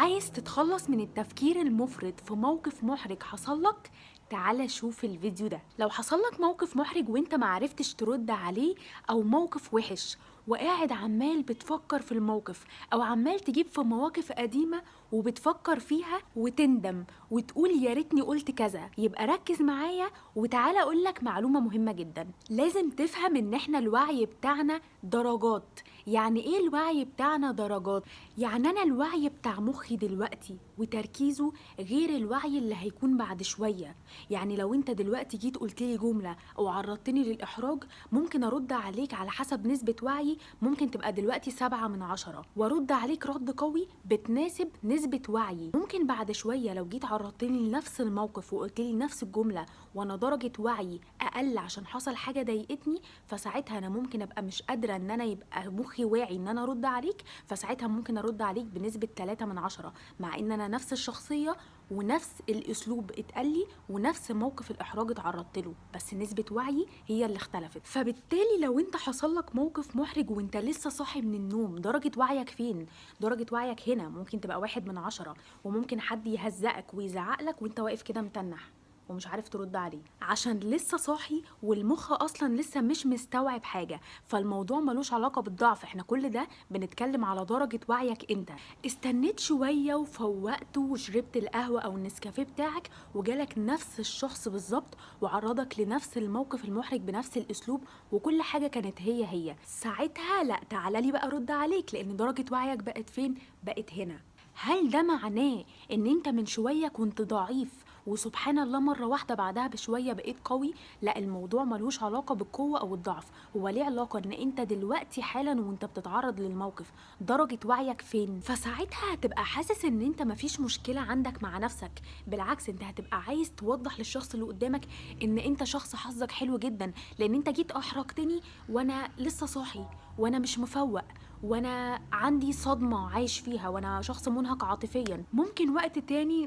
عايز تتخلص من التفكير المفرط في موقف محرج حصلك؟ تعالى شوف الفيديو ده. لو حصلك موقف محرج وانت معرفتش ترد عليه، او موقف وحش وقاعد عمال بتفكر في الموقف، او عمال تجيب في مواقف قديمة وبتفكر فيها وتندم وتقول يا ريتني قلت كذا، يبقى ركز معايا وتعالى اقولك معلومة مهمة جدا. لازم تفهم ان احنا الوعي بتاعنا درجات. يعني ايه الوعي بتاعنا درجات؟ يعني انا الوعي بتاع مخي دلوقتي وتركيزه غير الوعي اللي هيكون بعد شوية. يعني لو انت دلوقتي جيت قلت لي جملة او عرضتني للاحراج، ممكن ارد عليك على حسب نسبة وعي، ممكن تبقى دلوقتي 7/10، وارد عليك رد قوي بتناسب نسبة وعي. ممكن بعد شوية لو جيت عرضتني لنفس الموقف وقلت لي نفس الجملة وانا درجة وعي اقل عشان حصل حاجة ضايقتني، فساعتها انا ممكن ابقى مش قادرة ان انا يبقى مخي واعي ان انا ارد عليك، فساعتها ممكن ارد عليك بنسبة 3/10، مع ان انا نفس الشخصية ونفس الاسلوب اتقال لي ونفس موقف الاحراج اتعرضت له، بس نسبة وعي هي اللي اختلفت. فبالتالي لو انت حصل لك موقف محرج وانت لسه صاحي من النوم، درجة وعيك فين؟ درجة وعيك هنا ممكن تبقى 1/10، وممكن حد يهزقك ويزعق لك وانت واقف كده متنح ومش عارف ترد عليه، عشان لسه صاحي والمخ اصلا لسه مش مستوعب حاجه. فالموضوع ملوش علاقه بالضعف، احنا كل ده بنتكلم على درجه وعيك انت. استنيت شويه وفوقت وشربت القهوه او النسكافيه بتاعك وجالك نفس الشخص بالظبط وعرضك لنفس الموقف المحرج بنفس الاسلوب وكل حاجه كانت هي، ساعتها لا، تعالى لي بقى رد عليك، لان درجه وعيك بقت فين؟ بقت هنا. هل ده معناه ان انت من شويه كنت ضعيف وسبحان الله مرة واحدة بعدها بشوية بقيت قوي؟ لا، الموضوع ملوش علاقة بالقوة أو الضعف، هو ليه علاقة إن أنت دلوقتي حالا وأنت بتتعرض للموقف درجة وعيك فين. فساعتها هتبقى حاسس إن أنت مفيش مشكلة عندك مع نفسك، بالعكس أنت هتبقى عايز توضح للشخص اللي قدامك إن أنت شخص حظك حلو جدا، لأن أنت جيت أحرجتني وأنا لسه صاحي وأنا مش مفوق وانا عندي صدمة عايش فيها وانا شخص منهك عاطفيا. ممكن وقت تاني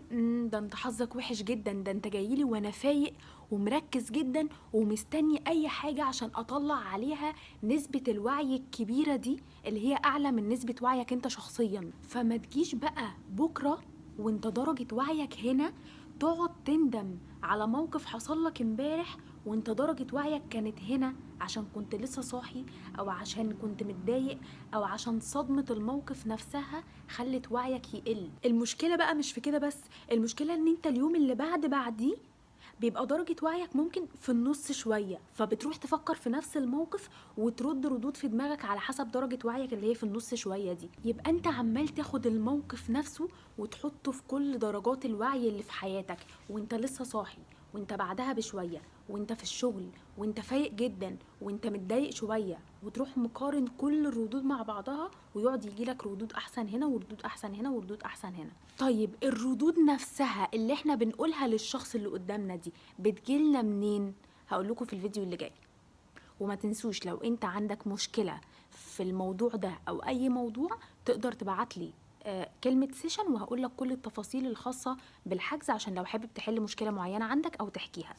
ده انت حظك وحش جدا، ده انت جايلي وانا فايق ومركز جدا ومستني اي حاجة عشان اطلع عليها نسبة الوعي الكبيرة دي اللي هي اعلى من نسبة وعيك انت شخصيا. فما تجيش بقى بكرة وانت درجة وعيك هنا تقعد تندم على موقف حصل لك امبارح وانت درجة وعيك كانت هنا، عشان كنت لسه صاحي او عشان كنت متضايق او عشان صدمة الموقف نفسها خلت وعيك يقل. المشكلة بقى مش في كده بس، المشكلة ان انت اليوم اللي بعديه بيبقى درجة وعيك ممكن في النص شوية، فبتروح تفكر في نفس الموقف وترد ردود في دماغك على حسب درجة وعيك اللي هي في النص شوية دي. يبقى انت عمال تاخد الموقف نفسه وتحطه في كل درجات الوعي اللي في حياتك وانت لسه صاحي، وانت بعدها بشوية، وانت في الشغل، وانت فايق جدا، وانت متضايق شوية، وتروح مقارن كل الردود مع بعضها ويقعد يجيلك ردود احسن هنا وردود احسن هنا وردود احسن هنا. طيب الردود نفسها اللي احنا بنقولها للشخص اللي قدامنا دي بتجيلنا منين؟ هقولكوا في الفيديو اللي جاي. وما تنسوش لو انت عندك مشكلة في الموضوع ده او اي موضوع تقدر تبعتلي كلمة سيشن وهقولك كل التفاصيل الخاصة بالحجز، عشان لو حابب تحل مشكلة معينة عندك او تحكيها.